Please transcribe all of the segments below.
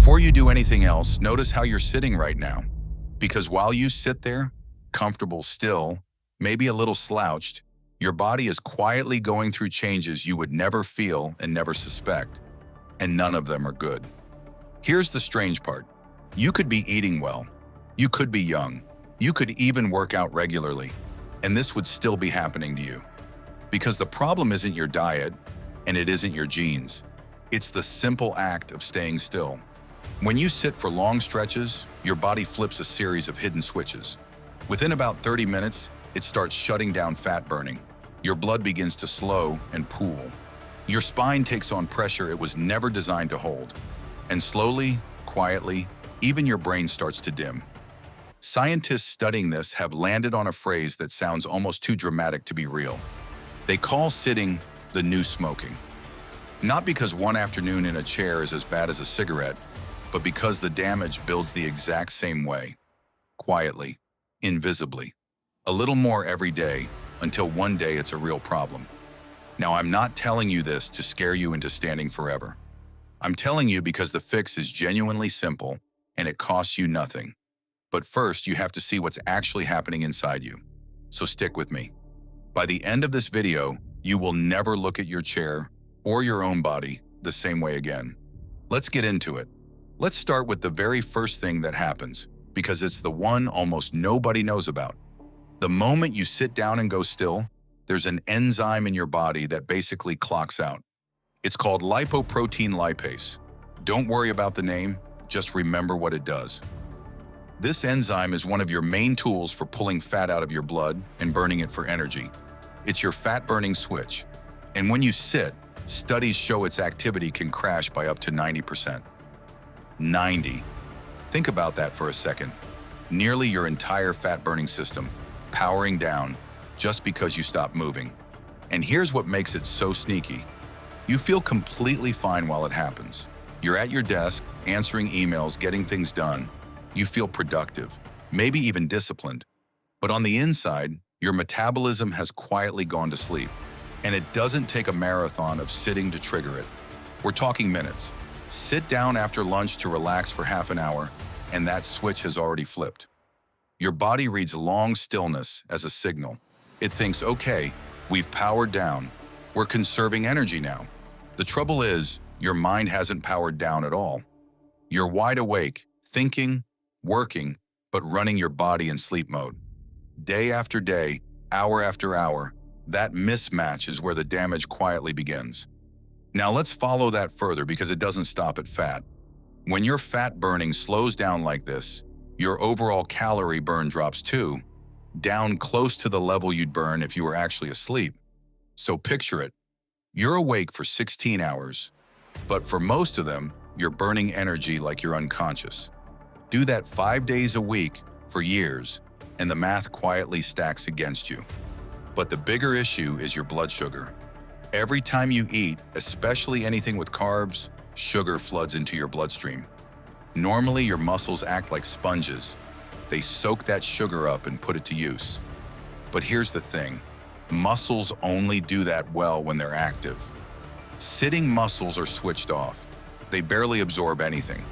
Before you do anything else, notice how you're sitting right now. Because while you sit there, comfortable still, maybe a little slouched, your body is quietly going through changes you would never feel and never suspect. And none of them are good. Here's the strange part. You could be eating well. You could be young. You could even work out regularly. And this would still be happening to you. Because the problem isn't your diet, and it isn't your genes. It's the simple act of staying still. When you sit for long stretches, your body flips a series of hidden switches. Within about 30 minutes, it starts shutting down fat burning. Your blood begins to slow and pool. Your spine takes on pressure it was never designed to hold. And slowly, quietly, even your brain starts to dim. Scientists studying this have landed on a phrase that sounds almost too dramatic to be real. They call sitting the new smoking. Not because one afternoon in a chair is as bad as a cigarette, but because the damage builds the exact same way. Quietly, invisibly. A little more every day, until one day it's a real problem. Now, I'm not telling you this to scare you into standing forever. I'm telling you because the fix is genuinely simple, and it costs you nothing. But first, you have to see what's actually happening inside you. So stick with me. By the end of this video, you will never look at your chair or your own body the same way again. Let's get into it. Let's start with the very first thing that happens, because it's the one almost nobody knows about. The moment you sit down and go still, there's an enzyme in your body that basically clocks out. It's called lipoprotein lipase. Don't worry about the name, just remember what it does. This enzyme is one of your main tools for pulling fat out of your blood and burning it for energy. It's your fat-burning switch. And when you sit, studies show its activity can crash by up to 90%. 90. Think about that for a second. Nearly your entire fat-burning system, powering down just because you stop moving. And here's what makes it so sneaky. You feel completely fine while it happens. You're at your desk, answering emails, getting things done. You feel productive, maybe even disciplined. But on the inside, your metabolism has quietly gone to sleep. And it doesn't take a marathon of sitting to trigger it. We're talking minutes. Sit down after lunch to relax for half an hour, and that switch has already flipped. Your body reads long stillness as a signal. It thinks, okay, we've powered down. We're conserving energy now. The trouble is, your mind hasn't powered down at all. You're wide awake, thinking, working, but running your body in sleep mode. Day after day, hour after hour, that mismatch is where the damage quietly begins. Now let's follow that further because it doesn't stop at fat. When your fat burning slows down like this, your overall calorie burn drops too, down close to the level you'd burn if you were actually asleep. So picture it. You're awake for 16 hours, but for most of them, you're burning energy like you're unconscious. Do that 5 days a week for years, and the math quietly stacks against you. But the bigger issue is your blood sugar. Every time you eat, especially anything with carbs, sugar floods into your bloodstream. Normally, your muscles act like sponges. They soak that sugar up and put it to use. But here's the thing. Muscles only do that well when they're active. Sitting muscles are switched off. They barely absorb anything.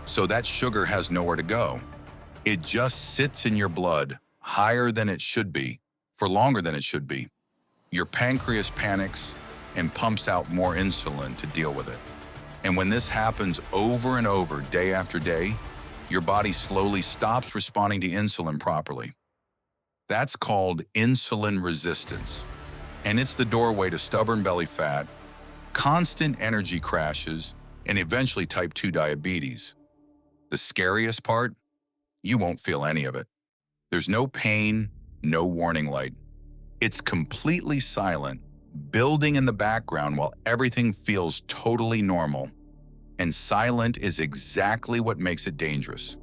So that sugar has nowhere to go. It just sits in your blood, higher than it should be, for longer than it should be. Your pancreas panics and pumps out more insulin to deal with it. And when this happens over and over, day after day, your body slowly stops responding to insulin properly. That's called insulin resistance. And it's the doorway to stubborn belly fat, constant energy crashes, and eventually type 2 diabetes. The scariest part? You won't feel any of it. There's no pain, no warning light. It's completely silent, building in the background while everything feels totally normal. And silent is exactly what makes it dangerous.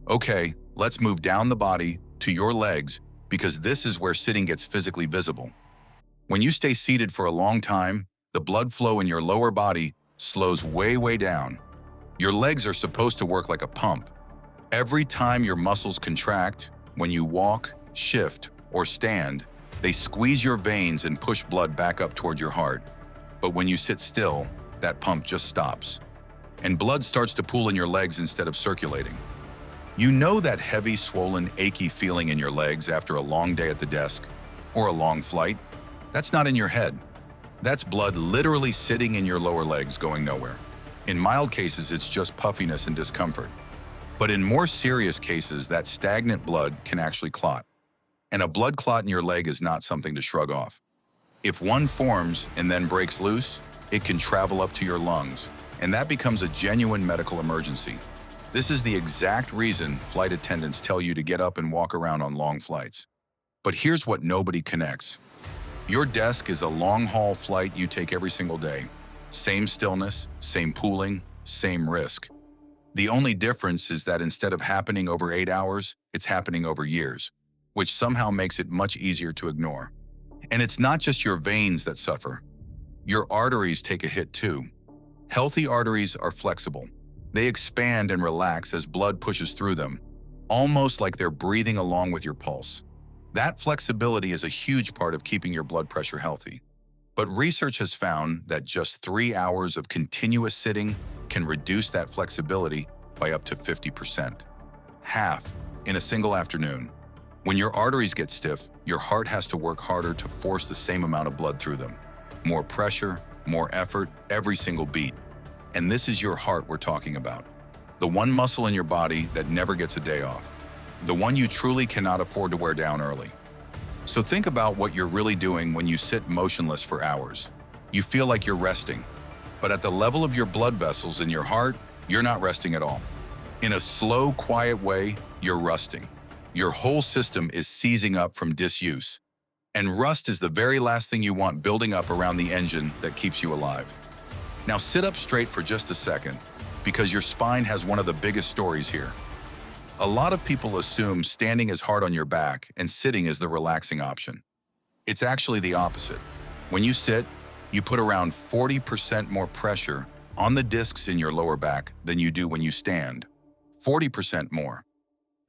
Okay, let's move down the body to your legs because this is where sitting gets physically visible. When you stay seated for a long time, the blood flow in your lower body slows way down. Your legs are supposed to work like a pump. Every time your muscles contract, when you walk, shift, or stand, they squeeze your veins and push blood back up toward your heart. But when you sit still, that pump just stops. and blood starts to pool in your legs instead of circulating. You know that heavy, swollen, achy feeling in your legs after a long day at the desk or a long flight? That's not in your head. That's blood literally sitting in your lower legs going nowhere. In mild cases, it's just puffiness and discomfort. But in more serious cases, that stagnant blood can actually clot. And a blood clot in your leg is not something to shrug off. If one forms and then breaks loose, it can travel up to your lungs, and that becomes a genuine medical emergency. This is the exact reason flight attendants tell you to get up and walk around on long flights. But here's what nobody connects. Your desk is a long-haul flight you take every single day. Same stillness, same pooling, same risk. The only difference is that instead of happening over 8 hours, it's happening over years, which somehow makes it much easier to ignore. And it's not just your veins that suffer. Your arteries take a hit too. Healthy arteries are flexible. They expand and relax as blood pushes through them, almost like they're breathing along with your pulse. That flexibility is a huge part of keeping your blood pressure healthy. But research has found that just 3 hours of continuous sitting can reduce that flexibility by up to 50%. Half in a single afternoon. When your arteries get stiff, your heart has to work harder to force the same amount of blood through them. More pressure, more effort, every single beat. And this is your heart we're talking about. The one muscle in your body that never gets a day off. The one you truly cannot afford to wear down early. So think about what you're really doing when you sit motionless for hours. You feel like you're resting, but at the level of your blood vessels in your heart, you're not resting at all. In a slow, quiet way, you're rusting. Your whole system is seizing up from disuse. And rust is the very last thing you want building up around the engine that keeps you alive. Now sit up straight for just a second, because your spine has one of the biggest stories here. A lot of people assume standing is hard on your back and sitting is the relaxing option. It's actually the opposite. When you sit, you put around 40% more pressure on the discs in your lower back than you do when you stand. 40% more.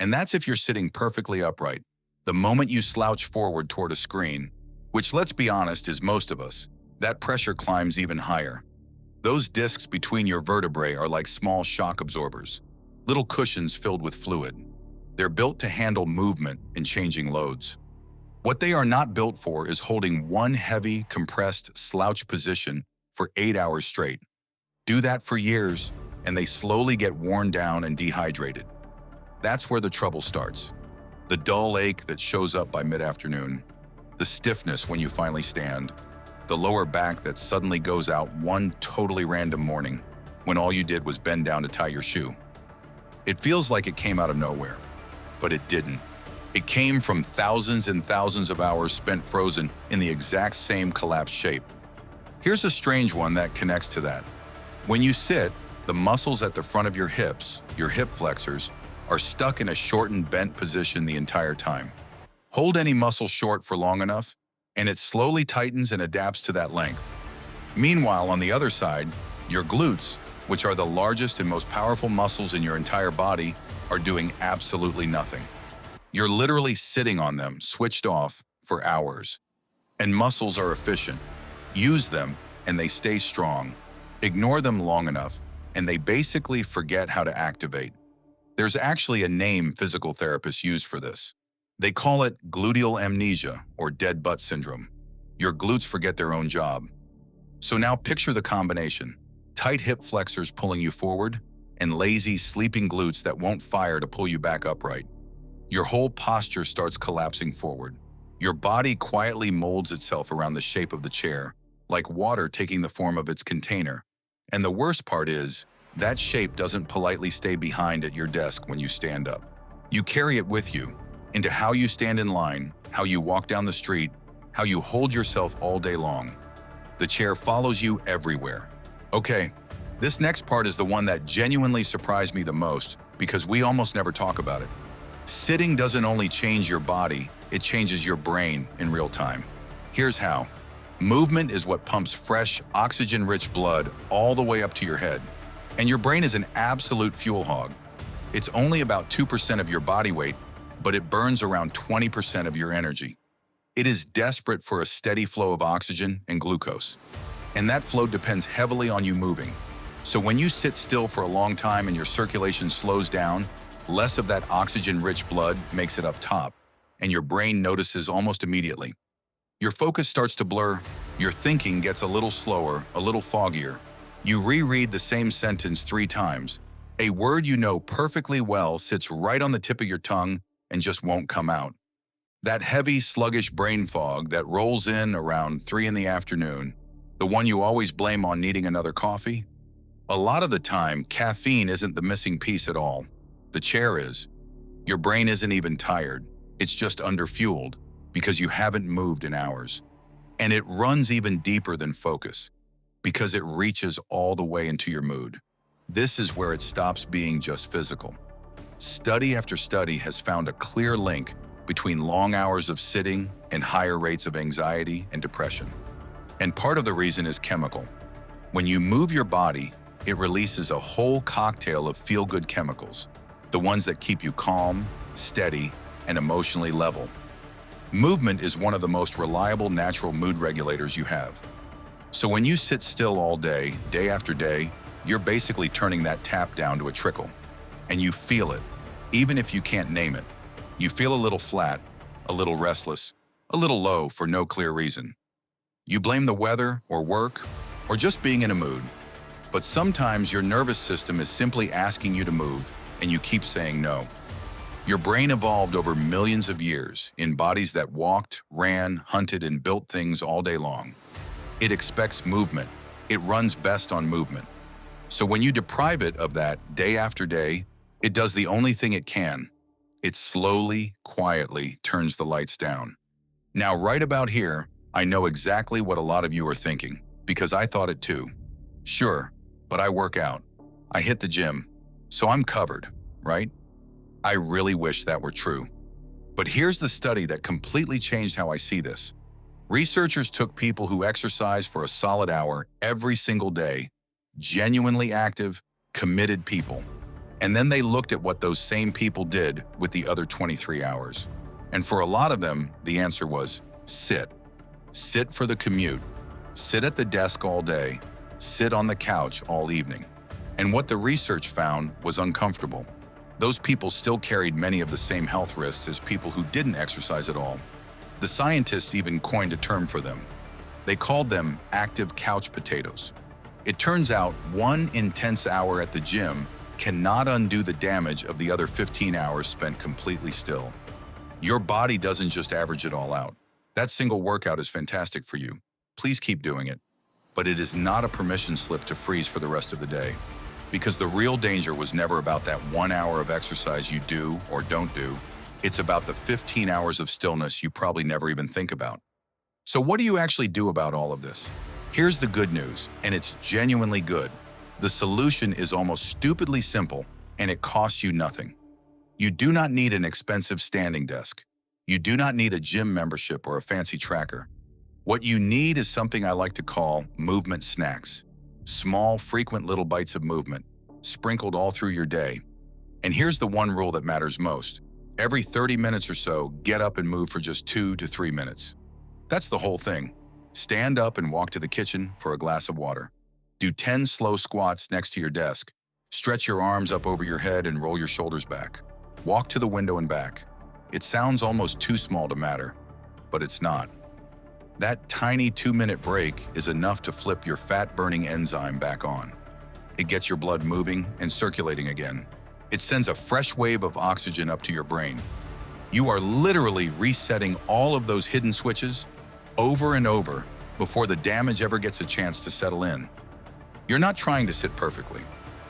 And that's if you're sitting perfectly upright. The moment you slouch forward toward a screen, which let's be honest is most of us, that pressure climbs even higher. Those discs between your vertebrae are like small shock absorbers, little cushions filled with fluid. They're built to handle movement and changing loads. What they are not built for is holding one heavy, compressed, slouch position for 8 hours straight. Do that for years, and they slowly get worn down and dehydrated. That's where the trouble starts. The dull ache that shows up by mid-afternoon, the stiffness when you finally stand, the lower back that suddenly goes out one totally random morning when all you did was bend down to tie your shoe. It feels like it came out of nowhere, but it didn't. It came from thousands and thousands of hours spent frozen in the exact same collapsed shape. Here's a strange one that connects to that. When you sit, the muscles at the front of your hips, your hip flexors, are stuck in a shortened, bent position the entire time. Hold any muscle short for long enough, and it slowly tightens and adapts to that length. Meanwhile, on the other side, your glutes, which are the largest and most powerful muscles in your entire body, are doing absolutely nothing. You're literally sitting on them, switched off, for hours. And muscles are efficient. Use them, and they stay strong. Ignore them long enough, and they basically forget how to activate. There's actually a name physical therapists use for this. They call it gluteal amnesia, or dead butt syndrome. Your glutes forget their own job. So now picture the combination. Tight hip flexors pulling you forward, and lazy, sleeping glutes that won't fire to pull you back upright. Your whole posture starts collapsing forward. Your body quietly molds itself around the shape of the chair, like water taking the form of its container. And the worst part is, that shape doesn't politely stay behind at your desk when you stand up. You carry it with you, into how you stand in line, how you walk down the street, how you hold yourself all day long. The chair follows you everywhere. Okay, this next part is the one that genuinely surprised me the most because we almost never talk about it. Sitting doesn't only change your body, it changes your brain in real time. Here's how. Movement is what pumps fresh, oxygen-rich blood all the way up to your head. And your brain is an absolute fuel hog. It's only about 2% of your body weight, but it burns around 20% of your energy. It is desperate for a steady flow of oxygen and glucose. And that flow depends heavily on you moving. So when you sit still for a long time and your circulation slows down, less of that oxygen-rich blood makes it up top, and your brain notices almost immediately. Your focus starts to blur, your thinking gets a little slower, a little foggier. You reread the same sentence 3 times. A word you know perfectly well sits right on the tip of your tongue and just won't come out. That heavy, sluggish brain fog that rolls in around 3 in the afternoon, the one you always blame on needing another coffee? A lot of the time, caffeine isn't the missing piece at all. The chair is. Your brain isn't even tired. It's just underfueled because you haven't moved in hours. And it runs even deeper than focus because it reaches all the way into your mood. This is where it stops being just physical. Study after study has found a clear link between long hours of sitting and higher rates of anxiety and depression. And part of the reason is chemical. When you move your body, it releases a whole cocktail of feel-good chemicals, the ones that keep you calm, steady, and emotionally level. Movement is one of the most reliable natural mood regulators you have. So when you sit still all day, day after day, you're basically turning that tap down to a trickle. And you feel it, even if you can't name it. You feel a little flat, a little restless, a little low for no clear reason. You blame the weather or work or just being in a mood. But sometimes your nervous system is simply asking you to move, and you keep saying no. Your brain evolved over millions of years in bodies that walked, ran, hunted, and built things all day long. It expects movement. It runs best on movement. So when you deprive it of that day after day, it does the only thing it can. It slowly, quietly turns the lights down. Now, right about here, I know exactly what a lot of you are thinking, because I thought it too. Sure, but I work out. I hit the gym, so I'm covered, right? I really wish that were true. But here's the study that completely changed how I see this. Researchers took people who exercise for a solid hour every single day, genuinely active, committed people. And then they looked at what those same people did with the other 23 hours. And for a lot of them, the answer was sit. Sit for the commute. Sit at the desk all day. Sit on the couch all evening. And what the research found was uncomfortable. Those people still carried many of the same health risks as people who didn't exercise at all. The scientists even coined a term for them. They called them active couch potatoes. It turns out one intense hour at the gym cannot undo the damage of the other 15 hours spent completely still. Your body doesn't just average it all out. That single workout is fantastic for you. Please keep doing it. But it is not a permission slip to freeze for the rest of the day. Because the real danger was never about that 1 hour of exercise you do or don't do. It's about the 15 hours of stillness you probably never even think about. So what do you actually do about all of this? Here's the good news, and it's genuinely good. The solution is almost stupidly simple, and it costs you nothing. You do not need an expensive standing desk. You do not need a gym membership or a fancy tracker. What you need is something I like to call movement snacks. Small, frequent little bites of movement, sprinkled all through your day. And here's the one rule that matters most. Every 30 minutes or so, get up and move for just 2 to 3 minutes. That's the whole thing. Stand up and walk to the kitchen for a glass of water. Do 10 slow squats next to your desk. Stretch your arms up over your head and roll your shoulders back. Walk to the window and back. It sounds almost too small to matter, but it's not. That tiny 2-minute break is enough to flip your fat-burning enzyme back on. It gets your blood moving and circulating again. It sends a fresh wave of oxygen up to your brain. You are literally resetting all of those hidden switches over and over before the damage ever gets a chance to settle in. You're not trying to sit perfectly.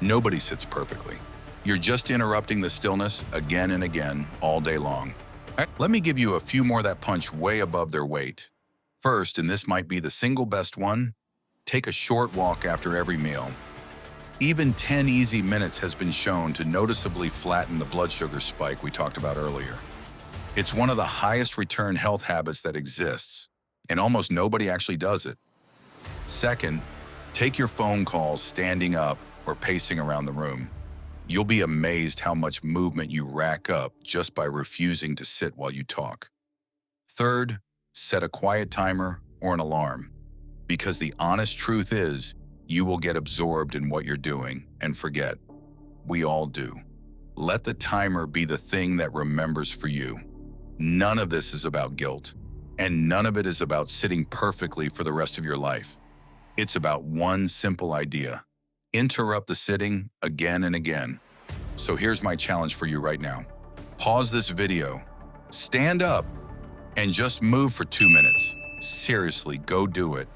Nobody sits perfectly. You're just interrupting the stillness again and again all day long. Let me give you a few more that punch way above their weight. First, and this might be the single best one, take a short walk after every meal. Even 10 easy minutes has been shown to noticeably flatten the blood sugar spike we talked about earlier. It's one of the highest return health habits that exists, and almost nobody actually does it. Second, take your phone calls standing up or pacing around the room. You'll be amazed how much movement you rack up just by refusing to sit while you talk. Third, set a quiet timer or an alarm. Because the honest truth is, you will get absorbed in what you're doing and forget. We all do. Let the timer be the thing that remembers for you. None of this is about guilt, and none of it is about sitting perfectly for the rest of your life. It's about one simple idea. Interrupt the sitting again and again. So here's my challenge for you right now. Pause this video, stand up, and just move for 2 minutes. Seriously, go do it.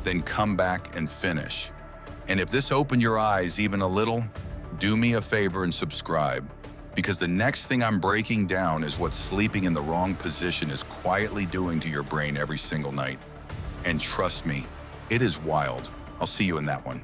Then come back and finish. And if this opened your eyes even a little, do me a favor and subscribe, because the next thing I'm breaking down is what sleeping in the wrong position is quietly doing to your brain every single night. And trust me, it is wild. I'll see you in that one.